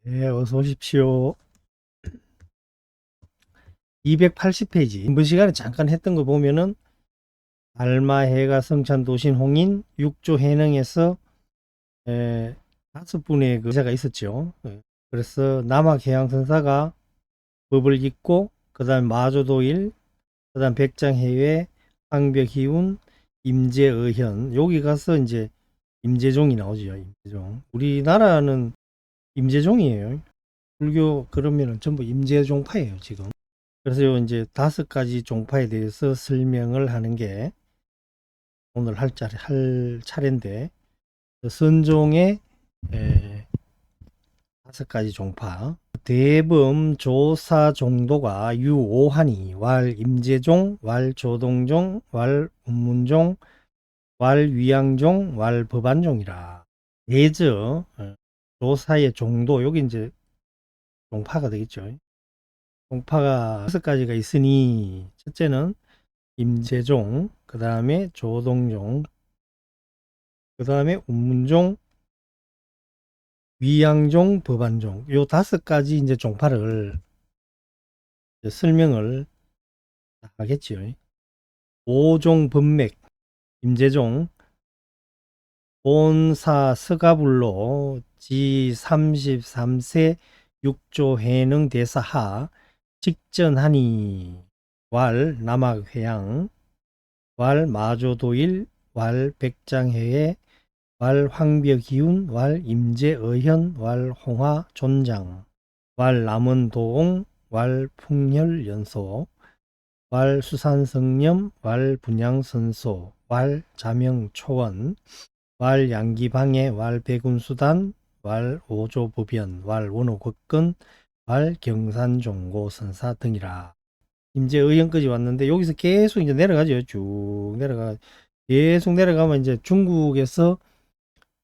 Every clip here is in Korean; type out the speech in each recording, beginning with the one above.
네, 어서 오십시오. 280페이지. 이번 시간에 잠깐 했던 거 보면은 알마해가 성찬 도신 홍인 6조 해능에서 5분의 그 제자가 있었죠. 그래서 남학해양선사가 법을 잇고 그 다음 마조도일, 그 다음 백장해외, 황벽희운, 임재의현, 여기 가서 이제 임재종이 나오죠. 임재종. 우리나라는 임재종이에요. 불교 그러면은 전부 임재종파예요, 지금. 그래서 요 이제 5가지 종파에 대해서 설명을 하는 게 오늘 할 차례인데, 선종의 5가지 종파. 대범 조사 종도가 유오하니 왈 임재종, 왈 조동종, 왈 운문종, 왈 위양종, 왈 법안종이라. 대저 조사의 종도, 여기 이제 종파가 되겠죠. 종파가 5가지가 있으니, 첫째는 임재종, 그 다음에 조동종, 그 다음에 운문종, 위양종, 법안종, 요 5가지 이제 종파를 이제 설명을 하겠지요. 5종 법맥, 임재종, 본사 서가불로 지 33세 6조 해능 대사하 직전하니 왈 남학회양, 왈 마조도일, 왈 백장해에, 왈 황벽이운, 왈 임재의현, 왈 홍화존장, 왈 남원도옹, 왈 풍혈연소, 왈 수산성념, 왈 분양선소, 왈 자명초원, 왈 양기방해, 왈 백운수단, 왈 오조법연, 왈 원호극근, 왈 경산종고선사 등이라. 임재의현까지 왔는데 여기서 계속 이제 내려가죠. 쭉 내려가. 계속 내려가면 이제 중국에서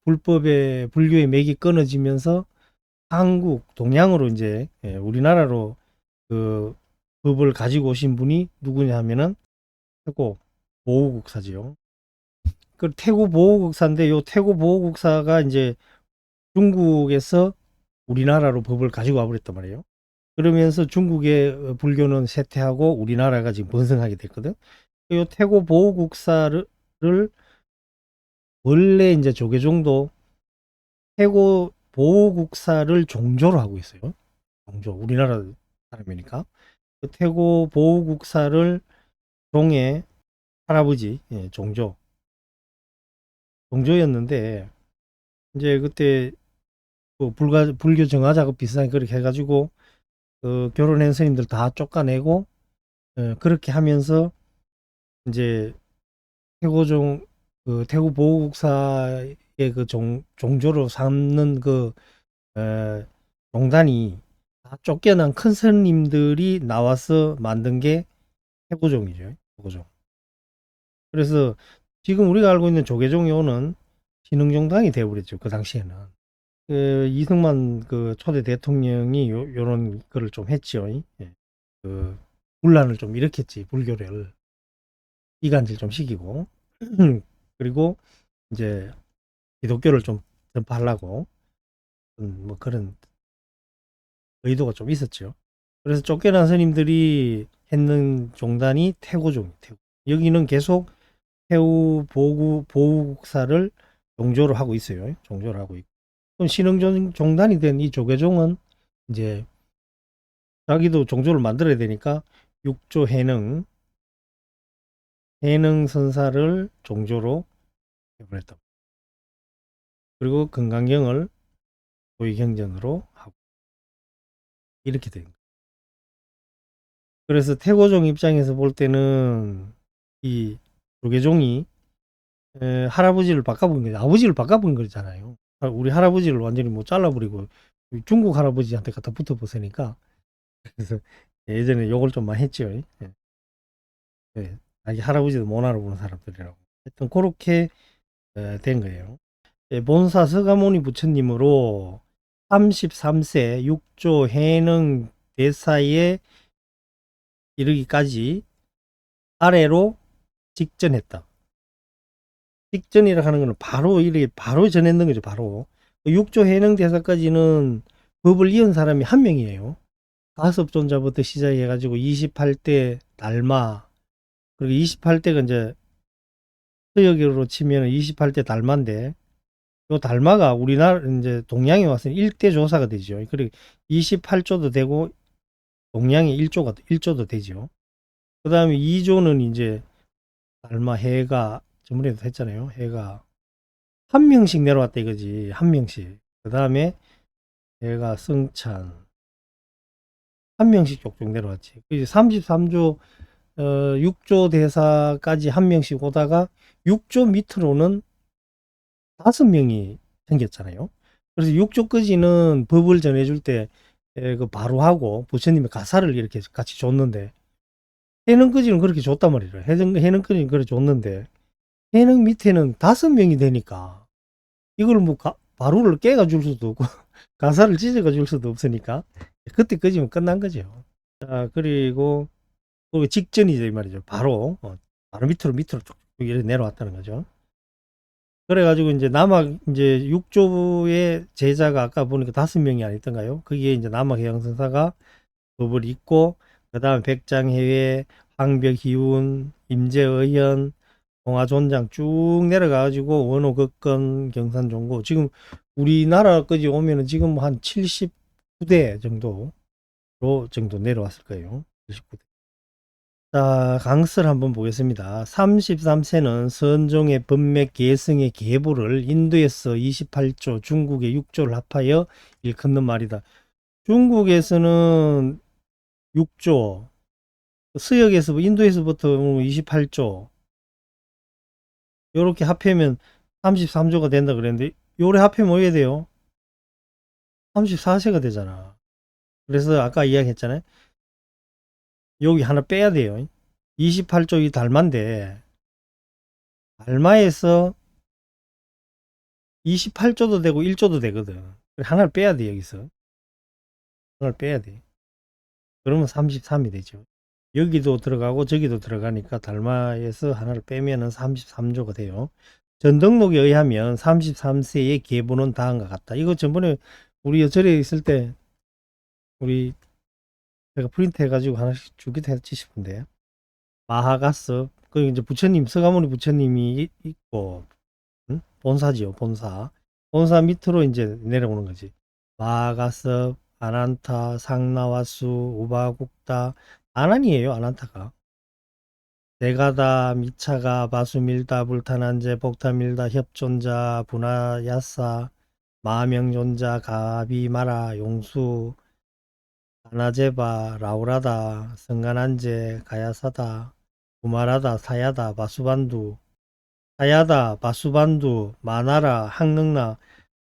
불교의 맥이 끊어지면서 한국, 동양으로 이제 우리나라로 그 법을 가지고 오신 분이 누구냐 하면은 태고 보호국사지요. 그 태고 보호국사인데 요 태고 보호국사가 이제 중국에서 우리나라로 법을 가지고 와버렸단 말이에요. 그러면서 중국의 불교는 쇠퇴하고 우리나라가 지금 번성하게 됐거든. 요 태고 보호국사를 원래 이제 조계종도 태고 보호국사를 종조로 하고 있어요. 종조. 우리나라 사람이니까. 그 태고 보호국사를 종의 할아버지, 종조였는데, 이제 그때 그 불교 정화 작업 비슷하게 그렇게 해가지고, 결혼한 스님들 다 쫓아내고, 그렇게 하면서, 이제 태고종, 태고 보호국사의 그 종조로 삼는 그, 종단이 다 쫓겨난 큰 스님들이 나와서 만든 게 태고종이죠. 태고종. 그래서 지금 우리가 알고 있는 조계종이 신흥종당이 되어버렸죠. 그 당시에는. 이승만 그 초대 대통령이 요런 거를 좀 했죠. 예. 그 분란을 좀 일으켰지. 불교를 이간질 좀 시키고 그리고 이제 기독교를 좀 전파하려고 뭐 그런 의도가 좀 있었죠. 그래서 쫓겨난 스님들이 했는 종단이 태고종이 태고. 여기는 계속 태우 보국사를 종조를 하고 있어요. 종조를 하고 있고. 그럼 신흥 종단이 된 이 조계종은 이제 자기도 종조를 만들어야 되니까 육조 해능 선사를 종조로 해버렸다. 그리고 금강경을 도의경전으로 하고 이렇게 된 거예요. 그래서 태고종 입장에서 볼 때는 이 조계종이 할아버지를 바꿔본 거죠. 아버지를 바꿔본 거잖아요. 우리 할아버지를 완전히 뭐 잘라버리고 중국 할아버지한테 갖다 붙어보세니까 그래서 예전에 욕을 좀 많이 했죠. 예. 예. 자기 할아버지도 못 알아보는 사람들이라고. 하여튼 그렇게 된 거예요. 예, 본사 서가모니 부처님으로 33세 6조 해능 대사에 이르기까지 아래로 직전했다. 직전이라 하는 거는 바로 이렇게 바로 전했는 거죠. 바로 6조 해능 대사까지는 법을 이은 사람이 한 명이에요. 가섭존자부터 시작해가지고 28대 달마, 그리고 28대가 이제 서역으로 치면 28대 달마인데, 요 달마가 우리나라 이제 동양에 와서 1대 조사가 되죠. 그리고 28조도 되고 동양에 1조도 되죠. 그 다음에 2조는 이제 달마 해가 저번에도 했잖아요. 해가 한 명씩 내려왔다 이거지. 한 명씩. 그 다음에 해가 승찬 한 명씩 쪽쪽 내려왔지. 33조 6조 대사까지 한 명씩 오다가 6조 밑으로는 5명이 생겼잖아요. 그래서 6조까지는 법을 전해줄 때 그 바로 하고 부처님의 가사를 이렇게 같이 줬는데, 해능까지는 그렇게 줬단 말이에요. 해능까지는 그렇게 줬는데 해능 밑에는 5명이 되니까 이걸 뭐 바로를 깨가 줄 수도 없고 가사를 찢어가 줄 수도 없으니까 그때까지면 끝난 거죠. 자, 그리고 그 직전이죠 이 말이죠. 바로 밑으로 쭉 이렇게 내려왔다는 거죠. 그래가지고 이제 남학 이제 6조의 제자가 아까 보니까 5명이 아니던가요? 그게 이제 남학해양선사가 법을 잇고, 그 다음 백장해외, 황벽희운, 임재의현, 동화존장 쭉 내려가가지고 원호극건, 경산종고, 지금 우리나라까지 오면은 지금 한 79대 정도 내려왔을 거예요. 79대. 자, 강설 한번 보겠습니다. 33세는 선종의 법맥 계승의 계보를 인도에서 28조, 중국의 6조를 합하여 일컫는 말이다. 중국에서는 6조, 인도에서부터 28조, 요렇게 합하면 33조가 된다 그랬는데, 요래 합하면 뭐해야 돼요? 34세가 되잖아. 그래서 아까 이야기했잖아요. 여기 하나 빼야 돼요. 28조 이 달마인데, 달마에서 28조도 되고 1조도 되거든. 하나를 빼야 돼, 여기서. 하나를 빼야 돼. 그러면 33이 되죠. 여기도 들어가고 저기도 들어가니까 달마에서 하나를 빼면은 33조가 돼요. 전 등록에 의하면 33세의 계보는 다음과 같다. 이거 전번에 우리 여절에 있을 때 우리 제가 프린트 해가지고 하나씩 주기도 했지 싶은데, 마하가스 그 이제 부처님 서가모니 부처님이 있고, 응? 본사지요 본사 밑으로 이제 내려오는 거지. 마하가스, 아난타, 상나와수, 우바국다, 아난이에요 아난타가. 대가다, 미차가, 바수밀다, 불타난제, 복타밀다, 협존자, 분하야사, 마명존자, 가비마라, 용수, 아나제바, 라우라다, 성가난제, 가야사다, 구마라다, 사야다, 바수반두, 사야다, 바수반두, 마나라, 항능나,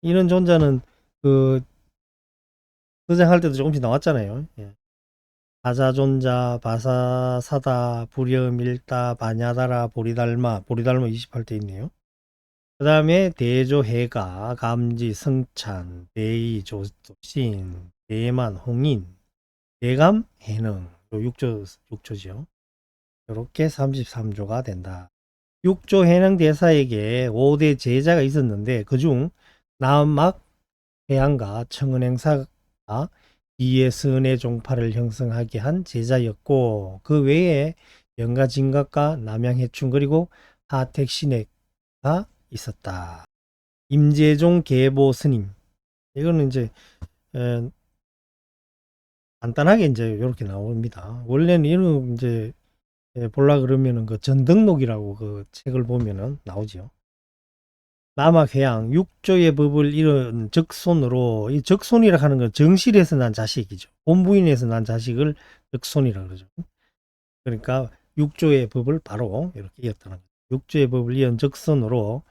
이런 존자는 그 서장할 때도 조금씩 나왔잖아요. 예. 바자존자, 바사사다, 불여밀다, 바냐다라, 보리달마 28대 있네요. 그 다음에 대조해가, 감지, 성찬, 대의, 조신, 대만, 홍인, 대감, 해능, 6조죠. 이렇게 33조가 된다. 6조 해능 대사에게 5대 제자가 있었는데 그중 남막 해양가 청은행사가 이에 선의 종파를 형성하게 한 제자였고, 그 외에 영가진각과 남양해충 그리고 하택신액가 있었다. 임재종 계보 스님, 이거는 이제 에, 간단하게 이제 이렇게 나옵니다. 원래는 이런 이제 볼라 그러면은 그 전등록이라고 그 책을 보면은 나오죠. 남학해양 6조의 법을 이룬 적손으로, 이 적손이라 하는 건 정실에서 난 자식이죠. 본부인에서 난 자식을 적손이라 그러죠. 그러니까 6조의 법을 바로 이렇게 이었다는 거죠. 6조의 법을 이은 적손으로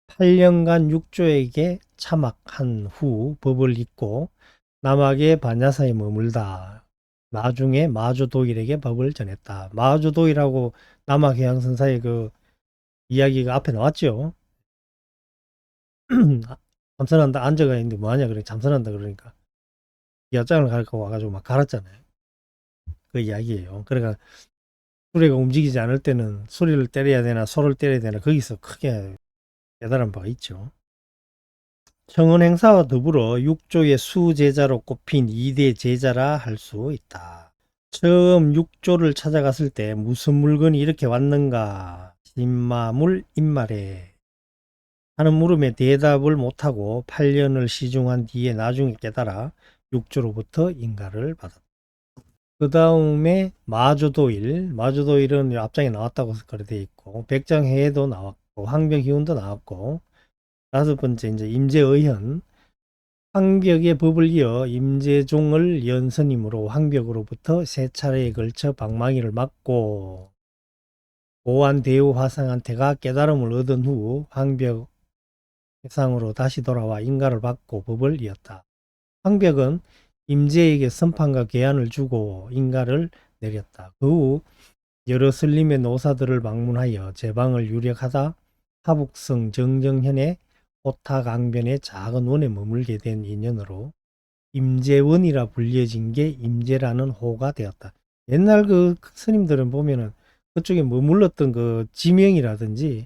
8년간 6조에게 참학한 후 법을 잇고 남학의 반야사에 머물다 나중에 마주도일에게 법을 전했다. 마주도일하고 남학해양선사의 그 이야기가 앞에 나왔죠. 잠선한다 앉아가 있는데 뭐하냐 그래, 잠선한다 그러니까 기아장을 갈고 와가지고 막 갈았잖아요. 그 이야기예요. 그러니까 수레가 움직이지 않을 때는 소리를 때려야 되나 소를 때려야 되나 거기서 크게 깨달은 바가 있죠. 청원 행사와 더불어 육조의 수제자로 꼽힌 2대 제자라 할 수 있다. 처음 육조를 찾아갔을 때 무슨 물건이 이렇게 왔는가 신마물 입말해 하는 물음에 대답을 못하고 8년을 시중한 뒤에 나중에 깨달아 육조로부터 인가를 받았다. 그 다음에 마주도일은 앞장에 나왔다고 그래 돼 있고 백장해도 나왔고 황벽희운도 나왔고 다섯 번째 이제 임재의현 황벽의 법을 이어 임재종을 연선임으로 황벽으로부터 세 차례에 걸쳐 방망이를 맞고 고환대우 화상한테가 깨달음을 얻은 후 황벽 해상으로 다시 돌아와 인가를 받고 법을 이었다. 황벽은 임재에게 선판과 계안을 주고 인가를 내렸다. 그 후 여러 슬림의 노사들을 방문하여 제방을 유력하다 하북성 정정현의 호타강변의 작은 원에 머물게 된 인연으로 임재원이라 불려진 게 임재라는 호가 되었다. 옛날 그 스님들은 보면은 그쪽에 머물렀던 그 지명이라든지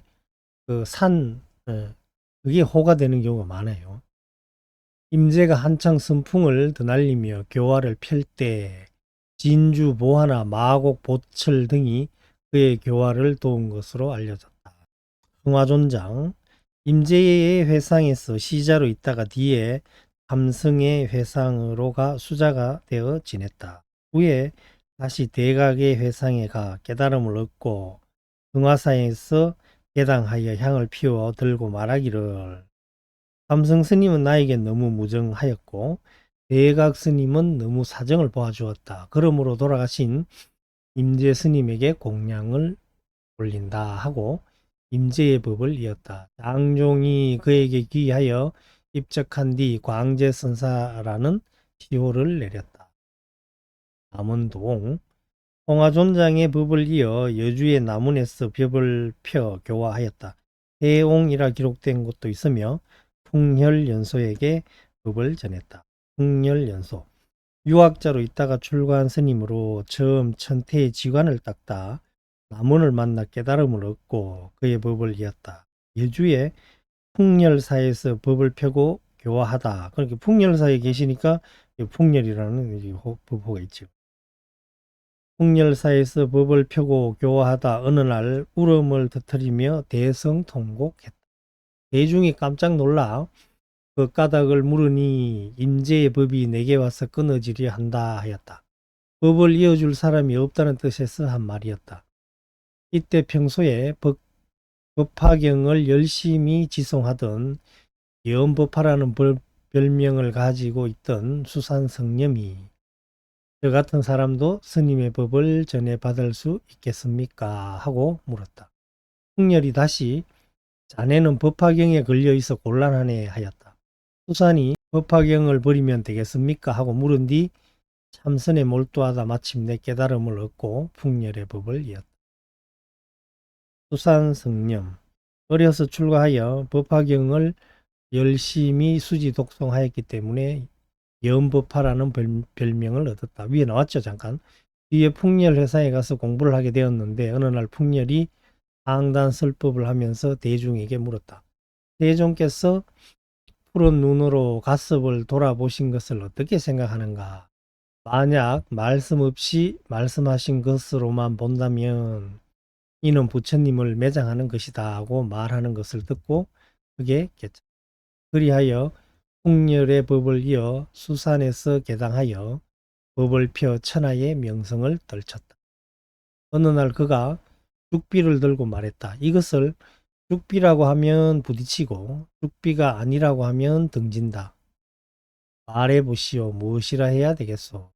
그 산, 그게 호가 되는 경우가 많아요. 임재가 한창 선풍을 드날리며 교화를 펼 때 진주, 보화나 마곡, 보철 등이 그의 교화를 도운 것으로 알려졌다. 흥화존장 임재의 회상에서 시자로 있다가 뒤에 삼성의 회상으로 가 수자가 되어 지냈다. 후에 다시 대각의 회상에 가 깨달음을 얻고 등화사에서 개당하여 향을 피워 들고 말하기를 삼성 스님은 나에게 너무 무정하였고 대각 스님은 너무 사정을 보아주었다. 그러므로 돌아가신 임재 스님에게 공양을 올린다 하고 임재의 법을 이었다. 장종이 그에게 귀하여 입적한 뒤 광제선사라는 시호를 내렸다. 남원동 홍화존장의 법을 이어 여주의 남원에서 법을 펴 교화하였다. 해옹이라 기록된 곳도 있으며 풍혈연소에게 법을 전했다. 풍혈연소 유학자로 있다가 출가한 스님으로 처음 천태의 지관을 닦다 남원을 만나 깨달음을 얻고 그의 법을 이었다. 여주에 풍열사에서 법을 펴고 교화하다. 그러니까 풍열사에 계시니까 풍열이라는 법호가 있죠. 풍열사에서 법을 펴고 교화하다 어느 날 울음을 터뜨리며 대성통곡했다. 대중이 깜짝 놀라 그 까닭을 물으니 임재의 법이 내게 와서 끊어지려 한다 하였다. 법을 이어줄 사람이 없다는 뜻에서 한 말이었다. 이때 평소에 법화경을 열심히 지송하던 예언법화라는 별명을 가지고 있던 수산성념이 저 같은 사람도 스님의 법을 전해받을 수 있겠습니까? 하고 물었다. 풍렬이 다시 자네는 법화경에 걸려 있어 곤란하네 하였다. 수산이 법화경을 버리면 되겠습니까? 하고 물은 뒤 참선에 몰두하다 마침내 깨달음을 얻고 풍렬의 법을 이었다. 수산성념 어려서 출가하여 법화경을 열심히 수지 독송하였기 때문에 예언법화라는 별명을 얻었다. 위에 나왔죠 잠깐. 뒤에 풍렬 회사에 가서 공부를 하게 되었는데 어느 날 풍렬이 상단설법을 하면서 대중에게 물었다. 대중께서 푸른 눈으로 가섭을 돌아보신 것을 어떻게 생각하는가? 만약 말씀 없이 말씀하신 것으로만 본다면 이는 부처님을 매장하는 것이다 하고 말하는 것을 듣고 그게 깨쳤다. 그리하여 풍렬의 법을 이어 수산에서 개당하여 법을 펴 천하의 명성을 떨쳤다. 어느 날 그가 죽비를 들고 말했다. 이것을 죽비라고 하면 부딪히고 죽비가 아니라고 하면 등진다. 말해보시오. 무엇이라 해야 되겠소?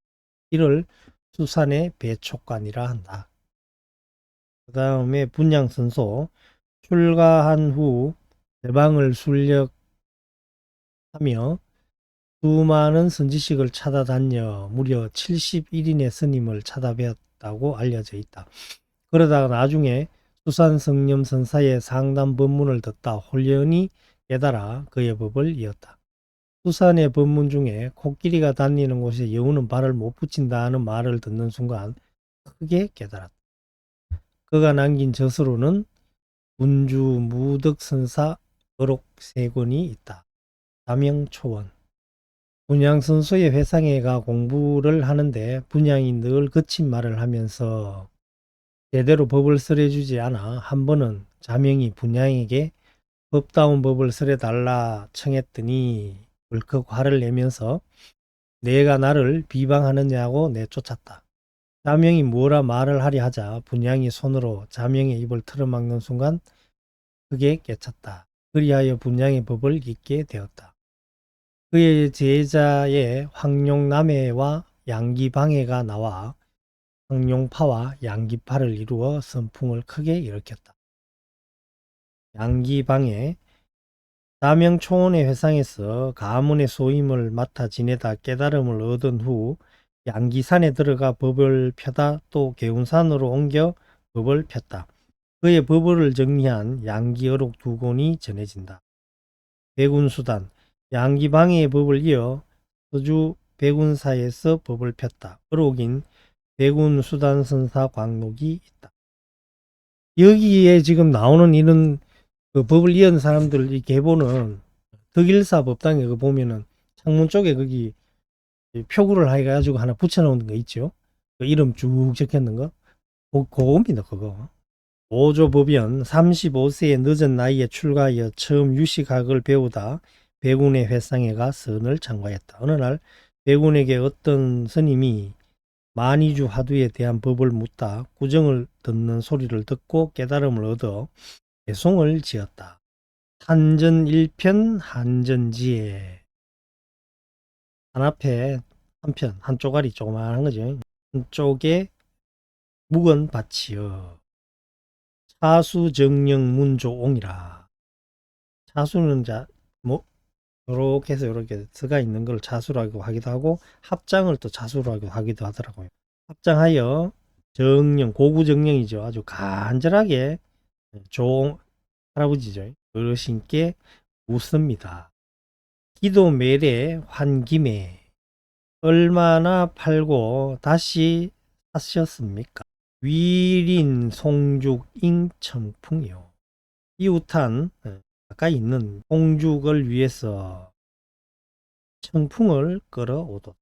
이를 수산의 배촉관이라 한다. 그 다음에 분양선소 출가한 후 대방을 순력하며 수많은 선지식을 찾아다녀 무려 71인의 스님을 찾아뵈었다고 알려져 있다. 그러다가 나중에 수산성념 선사의 상담 법문을 듣다 홀연히 깨달아 그의 법을 이었다. 수산의 법문 중에 코끼리가 다니는 곳에 여우는 발을 못 붙인다는 말을 듣는 순간 크게 깨달았다. 그가 남긴 저서로는 운주 무덕선사 어록 세 권이 있다. 자명초원. 분향선수의 회상회가 공부를 하는데 분향이 늘 거친 말을 하면서 제대로 법을 설해주지 않아 한 번은 자명이 분향에게 법다운 법을 설해달라 청했더니 울컥 화를 내면서 내가 나를 비방하느냐고 내쫓았다. 자명이 뭐라 말을 하려 하자 분향이 손으로 자명의 입을 틀어막는 순간 크게 깨쳤다. 그리하여 분향의 법을 잊게 되었다. 그의 제자의 황룡남해와 양기방해가 나와 황룡파와 양기파를 이루어 선풍을 크게 일으켰다. 양기방해, 자명초원의 회상에서 가문의 소임을 맡아 지내다 깨달음을 얻은 후 양기산에 들어가 법을 펴다 또 개운산으로 옮겨 법을 폈다. 그의 법을 정리한 양기어록 두 권이 전해진다. 백운수단, 양기방해의 법을 이어 서주 백운사에서 법을 폈다. 어록인 백운수단선사 광록이 있다. 여기에 지금 나오는 이런 그 법을 이은 사람들 이 계보는 덕일사 법당에 그 보면은 창문 쪽에 거기 표구를 해가지고 하나 붙여놓은 거 있죠. 그 이름 쭉 적혀있는 거. 그겁니다, 그거. 오조법연 35세의 늦은 나이에 출가하여 처음 유식학을 배우다 백운의 회상회가 선을 창과했다. 어느 날 백운에게 어떤 스님이 만이주 화두에 대한 법을 묻다 구정을 듣는 소리를 듣고 깨달음을 얻어 개송을 지었다. 한전 1편 한전지에 한 앞에 한 편, 한 쪼가리 조그마한 거죠. 한쪽에 묵은 밭이여 차수정령 문조옹이라. 차수는 뭐 요렇게 해서 요렇게 서가 있는 걸 차수라고 하기도 하고 합장을 또 차수라고 하기도 하더라고요. 합장하여 정령, 고구정령이죠. 아주 간절하게 조 할아버지죠. 어르신께 묻습니다. 기도 매래 환김에 얼마나 팔고 다시 사셨습니까? 위린 송죽 잉청풍이요. 이웃한 가까이 있는 송죽을 위해서 청풍을 끌어오도.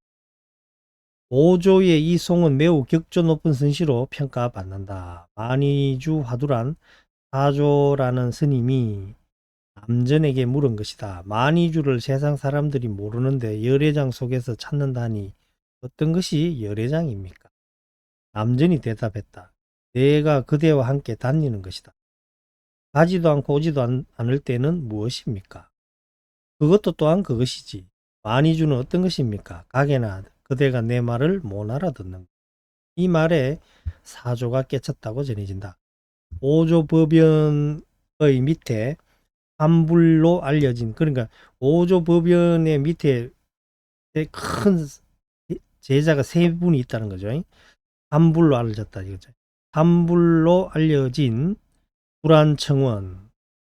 오조의 이 송은 매우 격조 높은 선시로 평가받는다. 만이주 화두란 사조라는 스님이 남전에게 물은 것이다. 만이주를 세상 사람들이 모르는데 열애장 속에서 찾는다니 어떤 것이 열애장입니까? 남전이 대답했다. 내가 그대와 함께 다니는 것이다. 가지도 않고 오지도 않을 때는 무엇입니까? 그것도 또한 그것이지. 만이주는 어떤 것입니까? 가게나 그대가 내 말을 못 알아듣는 것. 이 말에 사조가 깨쳤다고 전해진다. 오조법연의 밑에 한불로 알려진, 그러니까 오조법연의 밑에 큰 제자가 세 분이 있다는 거죠. 한불로 알려졌다 이거죠. 한불로 알려진 불안청원,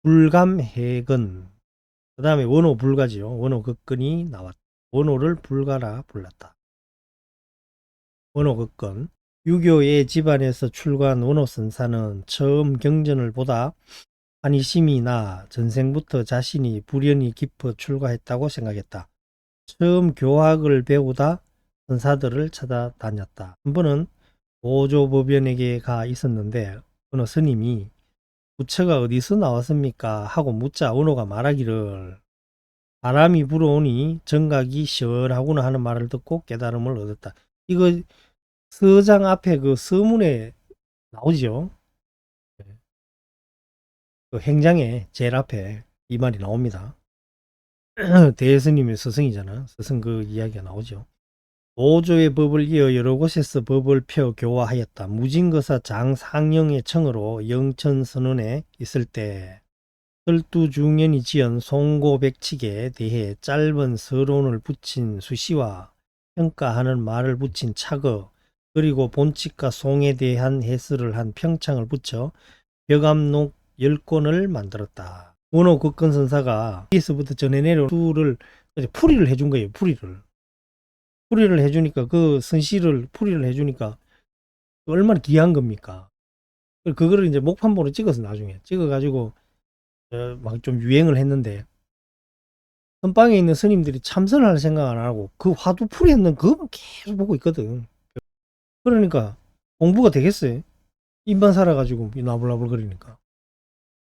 불감해근, 그 다음에 원호불가지요. 원호극근이 나왔다. 원호를 불가라 불렀다. 원호극근. 유교의 집안에서 출가한 원호선사는 처음 경전을 보다 한이심이 나 전생부터 자신이 불연이 깊어 출가했다고 생각했다. 처음 교학을 배우다 선사들을 찾아다녔다. 한 번은 오조법연에게 가 있었는데 어느 스님이 부처가 어디서 나왔습니까? 하고 묻자 원호가 말하기를 바람이 불어오니 정각이 시원하구나 하는 말을 듣고 깨달음을 얻었다. 이거 서장 앞에 그 서문에 나오죠. 그 행장에 제일 앞에 이 말이 나옵니다. 대스님의 스승이잖아. 스승 그 이야기가 나오죠. 오조의 법을 이어 여러 곳에서 법을 펴 교화하였다. 무진거사 장상영의 청으로 영천선원에 있을 때 설두중년이 지은 송고백칙에 대해 짧은 서론을 붙인 수시와 평가하는 말을 붙인 착어, 그리고 본칙과 송에 대한 해설을 한 평창을 붙여 벽암록 10권을 만들었다. 원호 극근 선사가 위에서부터 전해 내려온 수를 풀이를 해준 거예요. 풀이를 해주니까 그 선시를 풀이를 해주니까 얼마나 귀한 겁니까? 그거를 이제 목판보로 찍어서 나중에 찍어가지고 막 좀 유행을 했는데 선방에 있는 스님들이 참선할 생각 안 하고 그 화두풀이 있는 그거만 계속 보고 있거든. 그러니까 공부가 되겠어요. 입만 살아가지고 나불나불 거리니까.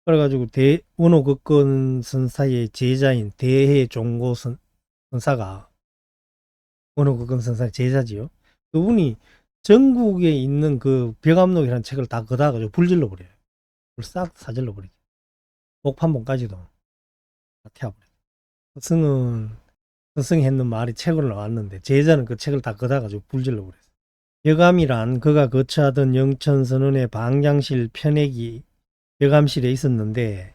그래가지고 원호극권 선사의 제자인 대해종고 선사가 원호극권 선사의 제자지요. 그분이 전국에 있는 그 벽암록이라는 책을 다 걷어가지고 불질러 버려요. 싹 사질러 버리죠. 목판본까지도 다 태워버려요. 스승이 했는 말이 책으로 나왔는데 제자는 그 책을 다 걷어가지고 불질러 버렸어요. 벽암이란 그가 거처하던 영천선원의 방장실 편액이 벽암실에 있었는데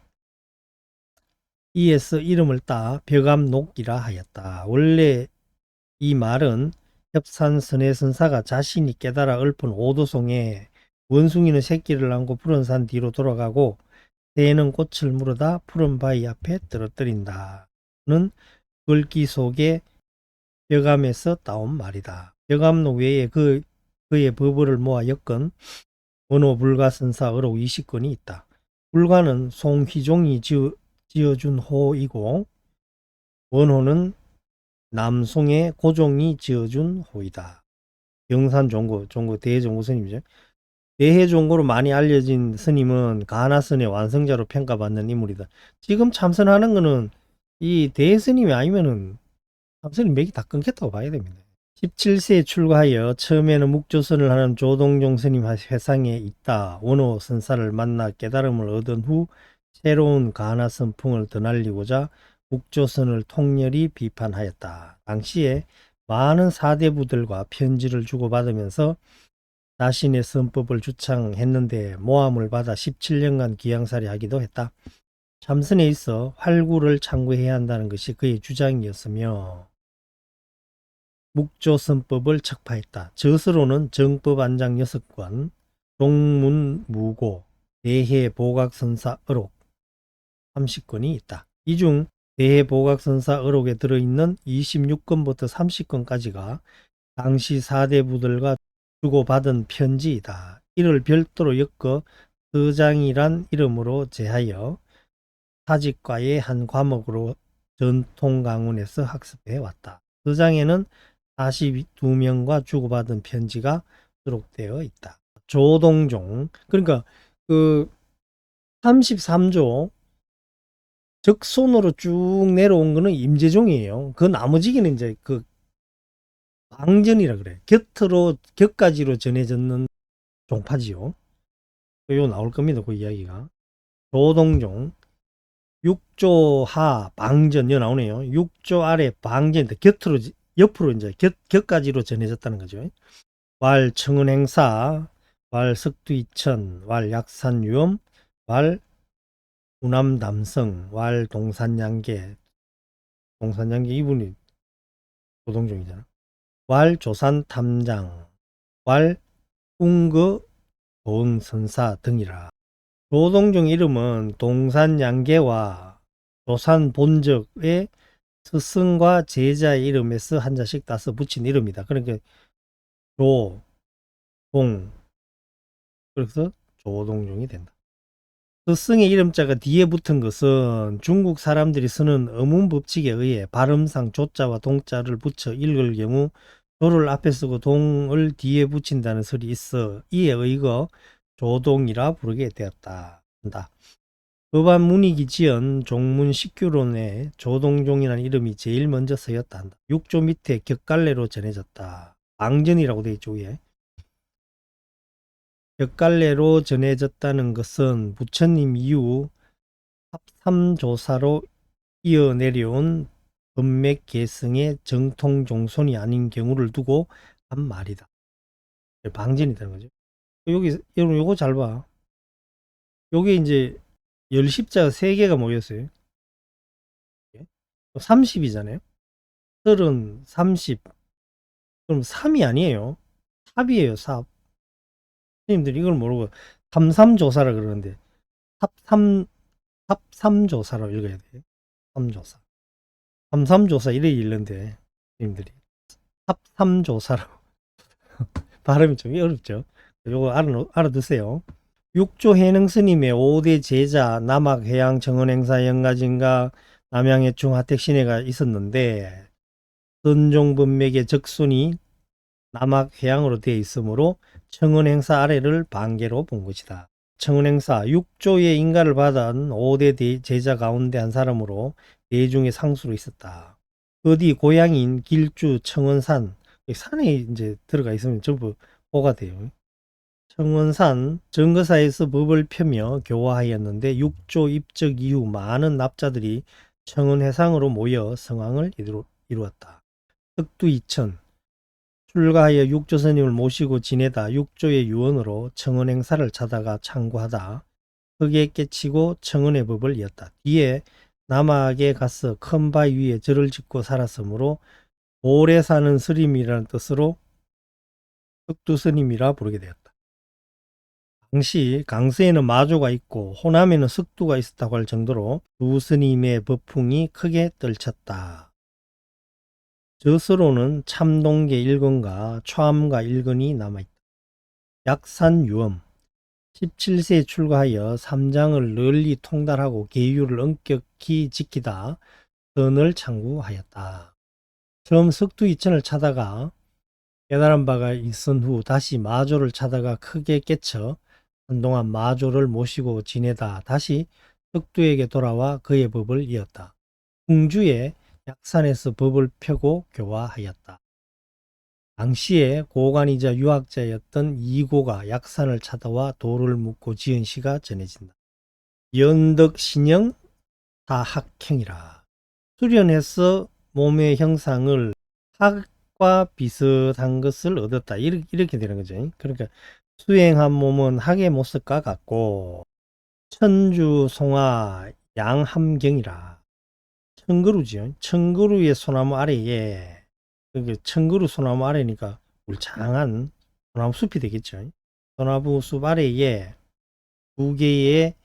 이에서 이름을 따 벽암록이라 하였다. 원래 이 말은 협산선해선사가 자신이 깨달아 읊은 오도송에 원숭이는 새끼를 안고 푸른 산 뒤로 돌아가고 새는 꽃을 물어다 푸른 바위 앞에 떨어뜨린다는 글귀 속에 벽암에서 따온 말이다. 벽암록 외에 그의 법어를 모아 엮은 원호 불가선사 어록 20권이 있다. 불가는 송희종이 지어준 호이고 원호는 남송의 고종이 지어준 호이다. 영산종고 대종고 스님이죠. 대해종고로 많이 알려진 스님은 가나선의 완성자로 평가받는 인물이다. 지금 참선하는 거는 이 대스님이 아니면은 참선이 맥이 다 끊겼다고 봐야 됩니다. 17세에 출가하여 처음에는 묵조선을 하는 조동종 스님 회상에 있다 원호 선사를 만나 깨달음을 얻은 후 새로운 가나 선풍을 드날리고자 묵조선을 통렬히 비판하였다. 당시에 많은 사대부들과 편지를 주고받으면서 자신의 선법을 주창했는데 모함을 받아 17년간 기양살이 하기도 했다. 참선에 있어 활구를 창구해야 한다는 것이 그의 주장이었으며 묵조선법을 척파했다. 저서로는 정법안장 6권, 종문무고, 대해보각선사 어록 30권이 있다. 이 중 대해보각선사 어록에 들어있는 26권부터 30권까지가 당시 사대부들과 주고받은 편지이다. 이를 별도로 엮어 서장이란 이름으로 제하여 사직과의 한 과목으로 전통강원에서 학습해 왔다. 서장에는 42명과 주고받은 편지가 수록되어 있다. 조동종, 그러니까 그 33조 적손으로 쭉 내려온 거는 임재종이에요. 그 나머지기는 이제 그 방전이라 그래. 곁가지로 전해졌는 종파지요. 요 나올 겁니다. 그 이야기가. 조동종 6조 하 방전 여 나오네요. 6조 아래 방전 옆으로 이제 곁가지로 전해졌다는 거죠. 왈 청운행사, 왈 석두이천, 왈 약산유엄, 왈 우남담성, 왈 동산양계 이분이 조동종이잖아. 왈 조산탐장, 왈 웅거 보응선사 등이라. 조동종 이름은 동산양계와 조산본적의 스승과 제자의 이름에서 한자씩 따서 붙인 이름이다. 그러니까 조, 동, 그래서 조동종이 된다. 스승의 이름자가 뒤에 붙은 것은 중국 사람들이 쓰는 어문 법칙에 의해 발음상 조자와 동자를 붙여 읽을 경우 조를 앞에 쓰고 동을 뒤에 붙인다는 설이 있어 이에 의거 조동이라 부르게 되었다. 법안 문익이 지은 종문 식규론에 조동종이라는 이름이 제일 먼저 쓰였다 한다. 6조 밑에 격갈래로 전해졌다. 방전이라고 되어 있죠. 위에. 격갈래로 전해졌다는 것은 부처님 이후 합삼조사로 이어 내려온 법맥 계승의 정통 종손이 아닌 경우를 두고 한 말이다. 방전이 되는 거죠. 여기 여러분 요거 잘 봐. 요게 이제 열십자가 3개가 모였어요. 30이잖아요. 30, 30. 그럼 3이 아니에요. 삽이에요. 삽. 선생님들이 이걸 모르고 삼삼조사라 그러는데 삽삼조사라고 읽어야 돼. 삼조사. 삼삼조사 이래 읽는데 선생님들이 삽삼조사라고 발음이 좀 어렵죠. 요거 알아두세요. 육조 해능 스님의 5대 제자 남학해양 정원행사 영가진가 남양의 중하택신해가 있었는데 선종번맥의 적순이 남학 해양으로 되어 있으므로 청은행사 아래를 반계로 본 것이다. 청은행사 6조의 인가를 받은 5대 제자 가운데 한 사람으로 대중의 상수로 있었다. 어디 고향인 길주 청은산 산에 이제 들어가 있으면 전부 호가 돼요. 청원산 정거사에서 법을 펴며 교화하였는데 6조 입적 이후 많은 납자들이 청원회상으로 모여 성황을 이루었다. 흑두이천 출가하여 육조 스님을 모시고 지내다 육조의 유언으로 청원 행사를 찾아가 창구하다 흙에 깨치고 청원의 법을 이었다. 뒤에 남학에 가서 큰 바위 위에 절을 짓고 살았으므로 오래 사는 스님이라는 뜻으로 흑두 스님이라 부르게 되었다. 당시 강서에는 마조가 있고 호남에는 석두가 있었다고 할 정도로 두 스님의 법풍이 크게 떨쳤다. 저서로는 참동계 1권과 초암가 1권이 남아있다. 약산유엄 17세에 출가하여 삼장을 널리 통달하고 계율을 엄격히 지키다 선을 창구하였다. 처음 석두 이천을 찾아가 깨달은 바가 있은 후 다시 마조를 찾아가 크게 깨쳐 한동안 마조를 모시고 지내다 다시 석두에게 돌아와 그의 법을 이었다. 궁주의 약산에서 법을 펴고 교화하였다. 당시에 고관이자 유학자였던 이고가 약산을 찾아와 돌을 묻고 지은 시가 전해진다. 연덕신형 다학형이라. 수련해서 몸의 형상을 학과 비슷한 것을 얻었다. 이렇게 되는 거죠. 그러니까 수행한 몸은 학의 모습과 같고 천주 송화 양함경이라. 청그루지요. 청그루의 소나무 아래에 청그루 소나무 아래니까 울창한 소나무 숲이 되겠죠. 소나무 숲 아래에 두 개의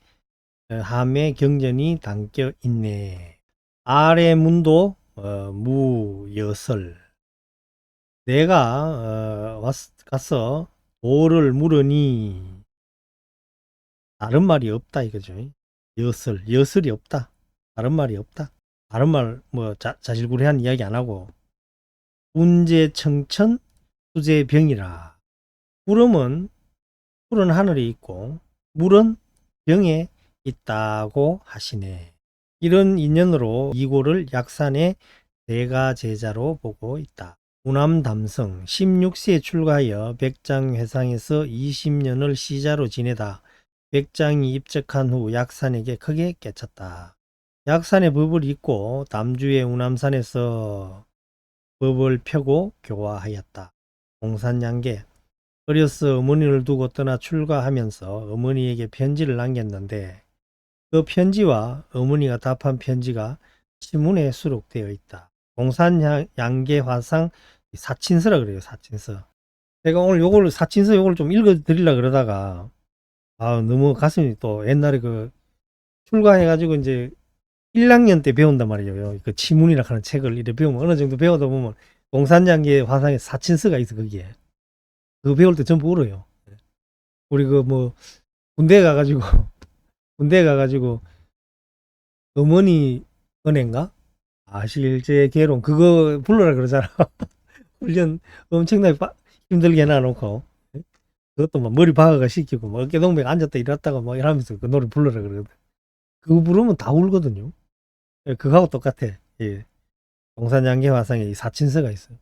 함의 경전이 담겨 있네. 아래 문도 무여설. 내가 가서 돌을 물으니 다른 말이 없다 이거죠. 여설이 없다. 다른 말이 없다. 다른 말 뭐 자질구레한 이야기 안 하고 운제청천 수제병이라. 구름은 푸른 하늘에 있고 물은 병에 있다고 하시네. 이런 인연으로 이고를 약산의 대가 제자로 보고 있다. 우남담성 16세에 출가하여 백장회상에서 20년을 시자로 지내다 백장이 입적한 후 약산에게 크게 깨쳤다. 약산의 법을 잊고 담주의 우남산에서 법을 펴고 교화하였다. 공산양계 어려서 어머니를 두고 떠나 출가하면서 어머니에게 편지를 남겼는데 그 편지와 어머니가 답한 편지가 시문에 수록되어 있다. 공산양계 화상 사친서라 그래요. 사친서. 제가 오늘 요걸 사친서 요걸 좀 읽어 드리려 그러다가 너무 가슴이 또 옛날에 그 출가해가지고 이제 1학년 때 배운단 말이에요. 그 치문이라 하는 책을 이렇게 배우면 어느 정도 배우다 보면 공산양계 화상에 사친서가 있어 거기에. 그거 배울 때 전부 울어요. 우리 그 뭐 군대 가가지고 군대 가가지고 어머니 은혜인가? 실제 개론 그거 불러라 그러잖아. 훈련 엄청나게 힘들게 해놔놓고 그것도 막 머리 박아가 시키고 뭐 어깨동무에 앉았다 일어났다가 뭐 이러면서 그 노래 불러라 그러거든. 그거 부르면 다 울거든요. 예, 그거하고 똑같아. 예. 동산양계화상에 이 사친서가 있어요.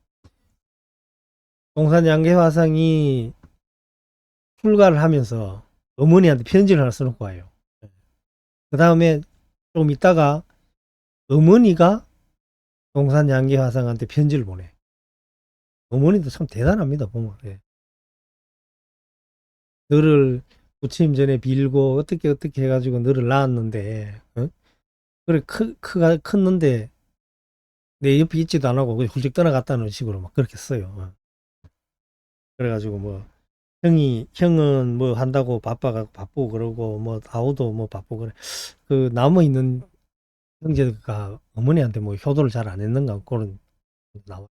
동산양계화상이 출가를 하면서 어머니한테 편지를 하나 써놓고 와요. 그 다음에 좀 있다가 어머니가 동산양계화상한테 편지를 보내. 어머니도 참 대단합니다 보면. 예. 너를 부처님 전에 빌고 어떻게 해가지고 너를 낳았는데 그래 컸는데 내 옆에 있지도 안 하고 훌쩍 떠나갔다는 식으로 막 그렇게 써요. 그래가지고 뭐 형은 뭐 한다고 바쁘고 그러고 뭐 아우도 뭐 바쁘고 그래. 그 남아 있는 형제가 어머니한테 뭐 효도를 잘 안 했는가 그런 나와.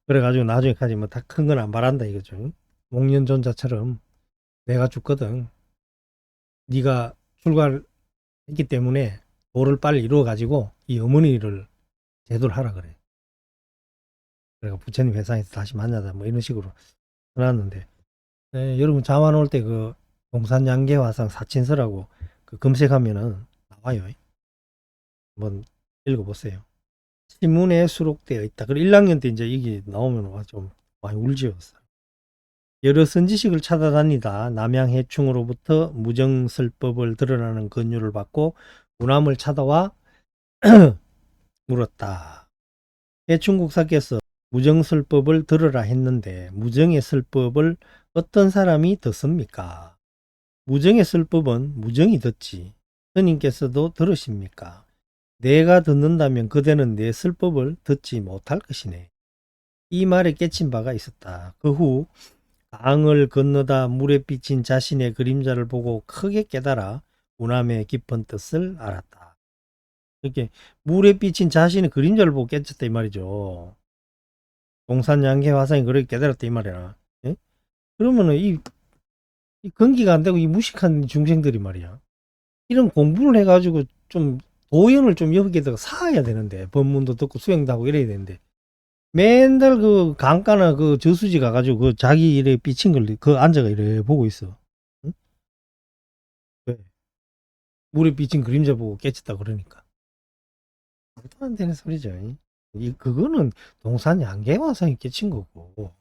그래가지고 나중에까지 뭐 다 큰 건 안 바란다 이거죠. 목련존자처럼 내가 죽거든. 네가 출가를 했기 때문에 도를 빨리 이루어 가지고 이 어머니를 제도를 하라 그래. 그래가 부처님 회상에서 다시 만나자 뭐 이런 식으로 해놨는데, 네, 여러분 잠안 올 때 그 동산 양계화상 사친서라고 그 검색하면은 나와요. 한번 읽어보세요. 시문에 수록되어 있다. 그리고 1학년 때 이제 이게 나오면 와 좀 많이 울지요. 여러 선지식을 찾아다니다 남양해충으로부터 무정설법을 드러나는 권유를 받고 우남을 찾아와 물었다. 해충국사께서 무정설법을 들으라 했는데 무정의 설법을 어떤 사람이 듣습니까? 무정의 설법은 무정이 듣지. 스님께서도 들으십니까? 내가 듣는다면 그대는 내 설법을 듣지 못할 것이네. 이 말에 깨친 바가 있었다. 그 후 강을 건너다 물에 비친 자신의 그림자를 보고 크게 깨달아 우남의 깊은 뜻을 알았다. 이렇게 물에 비친 자신의 그림자를 보고 깨쳤다 이 말이죠. 동산양계 화상이 그렇게 깨달았다 이 말이야. 예? 그러면은 이 건기가 안 되고 이 무식한 중생들이 말이야. 이런 공부를 해가지고 좀 도연을 좀 여기에다가 쌓아야 되는데 법문도 듣고 수행도 하고 이래야 되는데 맨날 그 강가나 그 저수지 가가지고 그 자기 일에 삐친 걸 그 앉아가 이래 보고 있어. 응? 왜? 물에 비친 그림자 보고 깨쳤다 그러니까. 말도 안 되는 소리죠. 그거는 동산 양계화상이 깨친 거고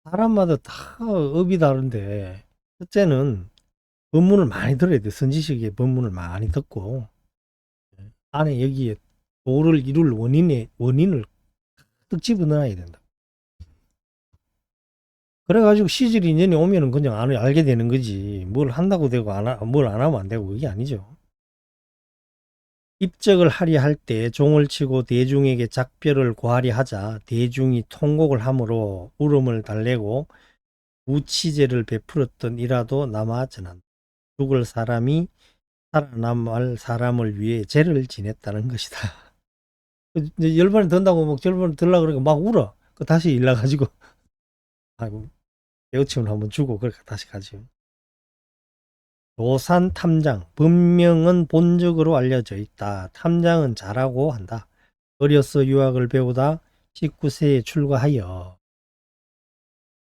사람마다 다 업이 다른데 첫째는 법문을 많이 들어야 돼. 선지식의 법문을 많이 듣고 안에 여기에 도를 이룰 원인을 득 집어넣어야 된다. 그래가지고 시질 인연이 오면은 그냥 알게 되는 거지. 뭘 한다고 되고 뭘 안 하면 안 되고 그게 아니죠. 입적을 하리 할 때 종을 치고 대중에게 작별을 고하리 하자 대중이 통곡을 하므로 울음을 달래고 무치제를 베풀었던 이라도 남아 전한다. 죽을 사람이 살아남을 사람을 위해 제를 지냈다는 것이다. 이제 열반이 든다고 막 열반이 들라 그러니까 막 울어. 그 다시 일나가지고 아이고 배우침을 한번 주고 그렇게 다시 가지. 도산 탐장 본명은 본적으로 알려져 있다. 탐장은 잘하고 한다. 어려서 유학을 배우다 19세에 출가하여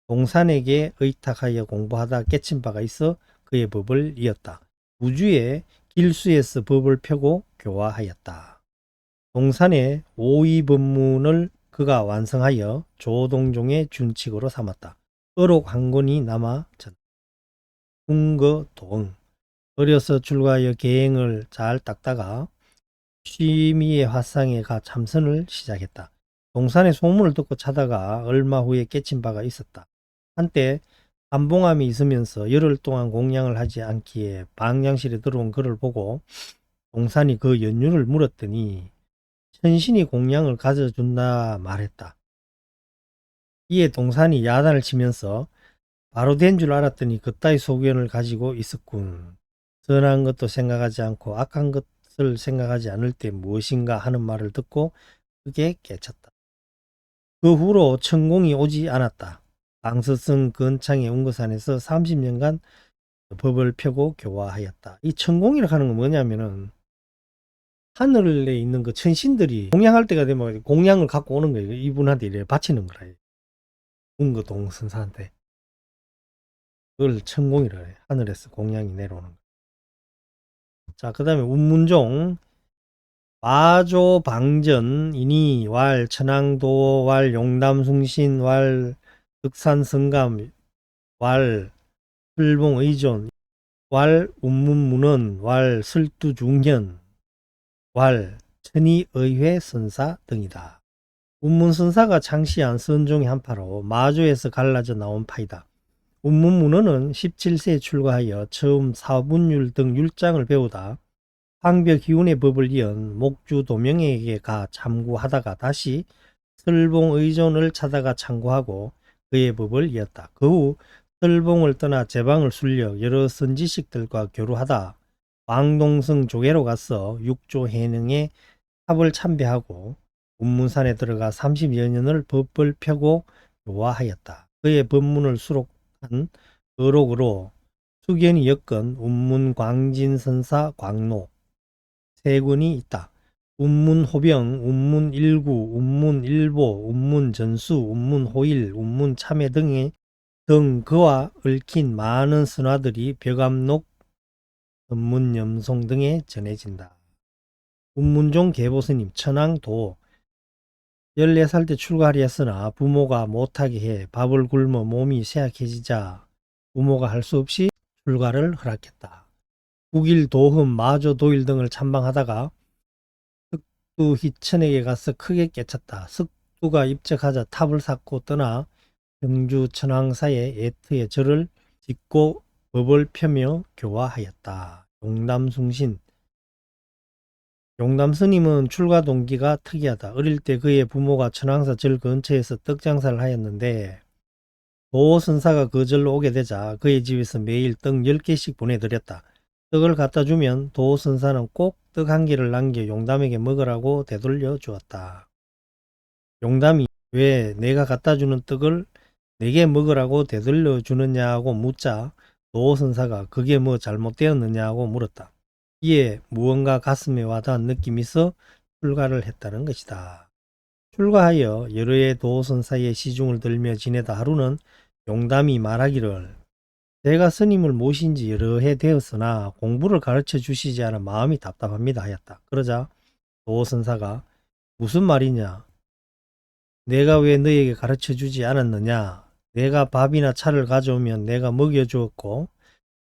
동산에게 의탁하여 공부하다 깨친 바가 있어 그의 법을 이었다. 우주에 길수에서 법을 펴고 교화하였다. 동산의 오이법문을 그가 완성하여 조동종의 준칙으로 삼았다. 어록 한 권이 남아 전 궁거동 어려서 출가하여 계행을 잘 닦다가 취미의 화상에 가 참선을 시작했다. 동산의 소문을 듣고 자다가 얼마 후에 깨친 바가 있었다. 한때 안봉암이 있으면서 열흘 동안 공양을 하지 않기에 방양실에 들어온 그를 보고 동산이 그 연유를 물었더니 천신이 공양을 가져준다 말했다. 이에 동산이 야단을 치면서 바로 된 줄 알았더니 그따위 소견을 가지고 있었군. 선한 것도 생각하지 않고 악한 것을 생각하지 않을 때 무엇인가 하는 말을 듣고 크게 깨쳤다. 그 후로 천공이 오지 않았다. 방서성 근창의 웅거산에서 30년간 법을 펴고 교화하였다. 이 천공이라고 하는 건 뭐냐면은 하늘에 있는 그 천신들이 공양할 때가 되면 공양을 갖고 오는 거예요. 이분한테 이래 바치는 거라. 웅거동 선사한테. 그걸 천공이라 해. 하늘에서 공양이 내려오는 거. 자, 그 다음에 운문종 와조방전이니 왈 천왕도 왈 용담숭신 왈 득산성감 왈 풀봉의존 왈 운문문은 왈 설두중현 왈 천의의회 선사 등이다. 운문선사가 창시한 선종의 한파로 마조에서 갈라져 나온 파이다. 운문문헌은 17세에 출가하여 처음 사분율 등 율장을 배우다 황벽기운의 법을 이은 목주도명에게 가 참고하다가 다시 설봉의존을 찾아가 참고하고 그의 법을 이었다. 그 후 설봉을 떠나 제방을 순려 여러 선지식들과 교류하다 왕동성 조계로 가서 육조 해능에 합을 참배하고 운문산에 들어가 30여 년을 법을 펴고 교화하였다. 그의 법문을 수록한 어록으로 수견이 엮은 운문광진선사 광록 세 군이 있다. 운문호병, 운문일구, 운문일보, 운문전수, 운문호일, 운문참회 등 그와 얽힌 많은 선화들이 벽암록, 전문염송 등에 전해진다. 운문종 계보스님 천황도 14살 때 출가하려 했으나 부모가 못하게 해 밥을 굶어 몸이 쇠약해지자 부모가 할 수 없이 출가를 허락했다. 국일, 도흠, 마조, 도일 등을 참방하다가 석두 희천에게 가서 크게 깨쳤다. 석두가 입적하자 탑을 쌓고 떠나 경주 천황사의 애트에 절을 짓고 법을 펴며 교화하였다. 용담숭신 용담스님은 출가 동기가 특이하다. 어릴 때 그의 부모가 천황사 절 근처에서 떡장사를 하였는데 도선사가 그 절로 오게 되자 그의 집에서 매일 떡 10개씩 보내드렸다. 떡을 갖다 주면 도선사는 꼭 떡 한 개를 남겨 용담에게 먹으라고 되돌려 주었다. 용담이 왜 내가 갖다 주는 떡을 내게 먹으라고 되돌려 주느냐고 묻자 도선사가 그게 뭐 잘못되었느냐고 물었다. 이에 무언가 가슴에 와닿은 느낌이 있어 출가를 했다는 것이다. 출가하여 여러 해 도선사의 시중을 들며 지내다 하루는 용담이 말하기를 제가 스님을 모신 지 여러 해 되었으나 공부를 가르쳐 주시지 않아 마음이 답답합니다 하였다. 그러자 도선사가 무슨 말이냐? 내가 왜 너에게 가르쳐 주지 않았느냐? 내가 밥이나 차를 가져오면 내가 먹여 주었고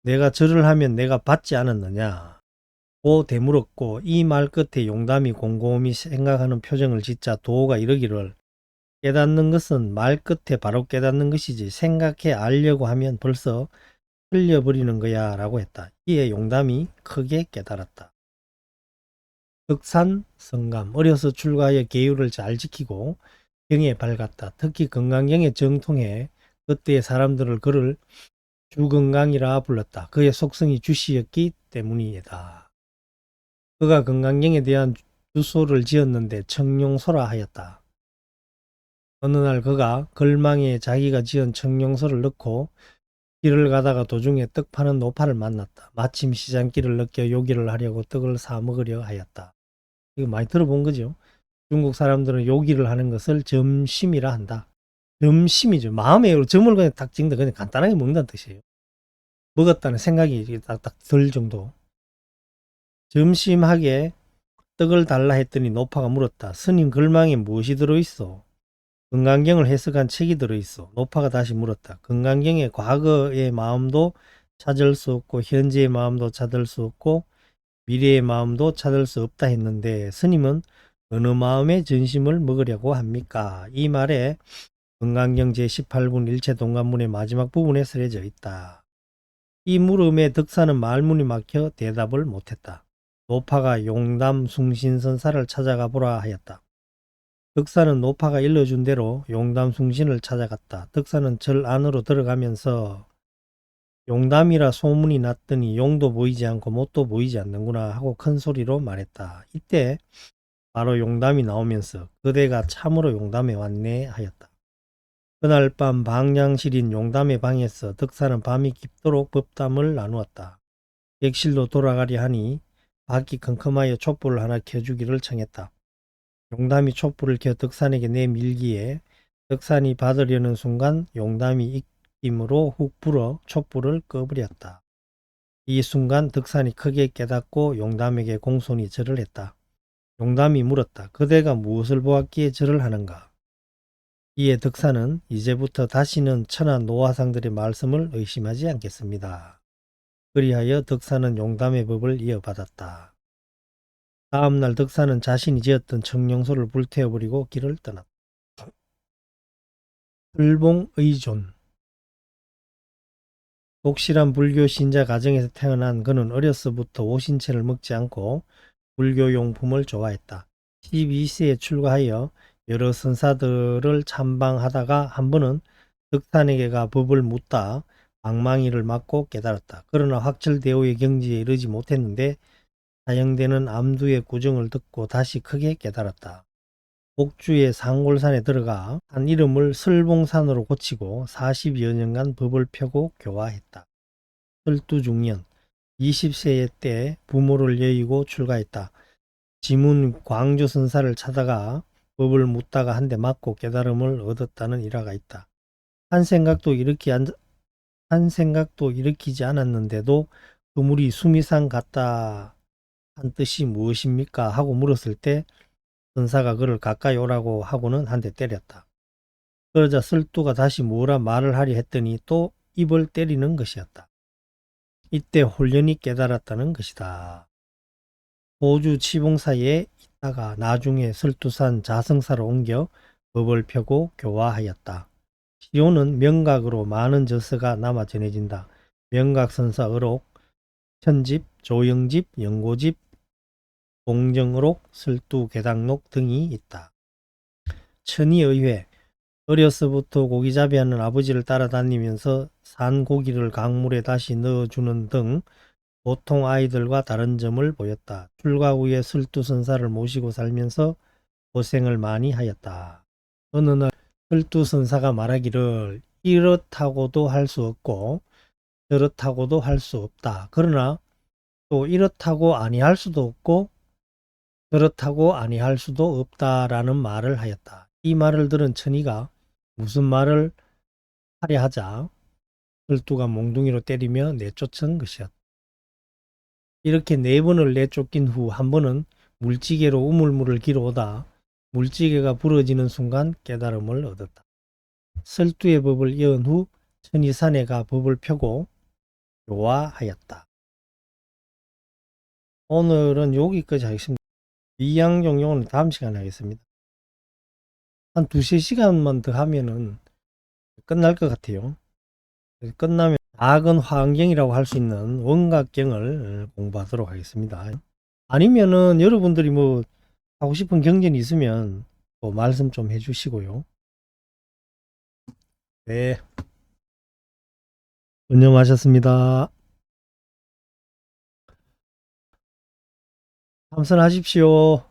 내가 절을 하면 내가 받지 않았느냐? 고 되물었고 이 말 끝에 용담이 곰곰이 생각하는 표정을 짓자 도가 이르기를 깨닫는 것은 말 끝에 바로 깨닫는 것이지 생각해 알려고 하면 벌써 흘려버리는 거야 라고 했다. 이에 용담이 크게 깨달았다. 덕산 성감 어려서 출가하여 계율을 잘 지키고 경에 밝았다. 특히 건강경에 정통해 그때의 사람들을 그를 주건강이라 불렀다. 그의 속성이 주시였기 때문이다. 그가 건강경에 대한 주소를 지었는데 청룡소라 하였다. 어느 날 그가 걸망에 자기가 지은 청룡소를 넣고 길을 가다가 도중에 떡 파는 노파를 만났다. 마침 시장길을 느껴 요기를 하려고 떡을 사 먹으려 하였다. 이거 많이 들어본 거죠. 중국 사람들은 요기를 하는 것을 점심이라 한다. 점심이죠. 마음에 점을 그냥 딱 찍는다. 그냥 간단하게 먹는다는 뜻이에요. 먹었다는 생각이 딱딱 들 정도. 점심하게 떡을 달라 했더니 노파가 물었다. 스님 걸망에 무엇이 들어있어? 건강경을 해석한 책이 들어있어. 노파가 다시 물었다. 건강경의 과거의 마음도 찾을 수 없고 현재의 마음도 찾을 수 없고 미래의 마음도 찾을 수 없다 했는데 스님은 어느 마음의 전심을 먹으려고 합니까? 이 말에 건강경 제18분 일체동관문의 마지막 부분에 쓰여져 있다. 이 물음에 덕사는 말문이 막혀 대답을 못했다. 노파가 용담 숭신선사를 찾아가 보라 하였다. 덕사는 노파가 일러준 대로 용담 숭신을 찾아갔다. 덕사는 절 안으로 들어가면서 용담이라 소문이 났더니 용도 보이지 않고 못도 보이지 않는구나 하고 큰 소리로 말했다. 이때 바로 용담이 나오면서 그대가 참으로 용담에 왔네 하였다. 그날 밤 방냥실인 용담의 방에서 덕사는 밤이 깊도록 법담을 나누었다. 객실로 돌아가려 하니 밖이 컴컴하여 촛불을 하나 켜주기를 청했다. 용담이 촛불을 켜 덕산에게 내밀기에 덕산이 받으려는 순간 용담이 입김으로 훅 불어 촛불을 꺼버렸다. 이 순간 덕산이 크게 깨닫고 용담에게 공손히 절을 했다. 용담이 물었다. 그대가 무엇을 보았기에 절을 하는가? 이에 덕산은 이제부터 다시는 천하 노화상들의 말씀을 의심하지 않겠습니다. 그리하여 덕산은 용담의 법을 이어받았다. 다음날 덕산은 자신이 지었던 청룡소를 불태워버리고 길을 떠났다. 을봉의존 독실한 불교 신자 가정에서 태어난 그는 어려서부터 오신채를 먹지 않고 불교 용품을 좋아했다. 12세에 출가하여 여러 선사들을 참방하다가 한 번은 덕산에게 가 법을 묻다 방망이를 맞고 깨달았다. 그러나 확철대오의 경지에 이르지 못했는데 사형되는 암두의 구정을 듣고 다시 크게 깨달았다. 옥주의 상골산에 들어가 한 이름을 설봉산으로 고치고 40여 년간 법을 펴고 교화했다. 설두중년 20세의 때 부모를 여의고 출가했다. 지문 광조 선사를 찾아가 법을 묻다가 한 대 맞고 깨달음을 얻었다는 일화가 있다. 한 생각도 일으키지 않았는데도 그물이 수미상 같다 한 뜻이 무엇입니까? 하고 물었을 때 선사가 그를 가까이 오라고 하고는 한 대 때렸다. 그러자 설두가 다시 뭐라 말을 하려 했더니 또 입을 때리는 것이었다. 이때 홀연히 깨달았다는 것이다. 호주 치봉사에 있다가 나중에 설두산 자성사로 옮겨 법을 펴고 교화하였다. 시호는 명각으로 많은 저서가 남아 전해진다. 명각선사 의록, 편집, 조영집, 연고집, 공정의록, 설두계당록 등이 있다. 천의의회, 어려서부터 고기잡이하는 아버지를 따라다니면서 산 고기를 강물에 다시 넣어주는 등 보통 아이들과 다른 점을 보였다. 출가 후에 설두선사를 모시고 살면서 고생을 많이 하였다. 어느 날 설두선사가 말하기를 이렇다고도 할 수 없고 저렇다고도 할 수 없다. 그러나 또 이렇다고 아니할 수도 없고 저렇다고 아니할 수도 없다라는 말을 하였다. 이 말을 들은 천의가 무슨 말을 하려 하자 설두가 몽둥이로 때리며 내쫓은 것이었다. 이렇게 4번을 내쫓긴 후 한 번은 물지개로 우물물을 길어오다 물지개가 부러지는 순간 깨달음을 얻었다. 설두의 법을 이은 후 천의산에 가 법을 펴고 교화하였다. 오늘은 여기까지 하겠습니다. 이양종용은 다음 시간에 하겠습니다. 한 2~3시간만 더 하면은 끝날 것 같아요. 끝나면 작은 화엄경이라고 할 수 있는 원각경을 공부하도록 하겠습니다. 아니면은 여러분들이 뭐 하고 싶은 경전이 있으면 또 말씀 좀 해주시고요. 네, 운영하셨습니다. 참선하십시오.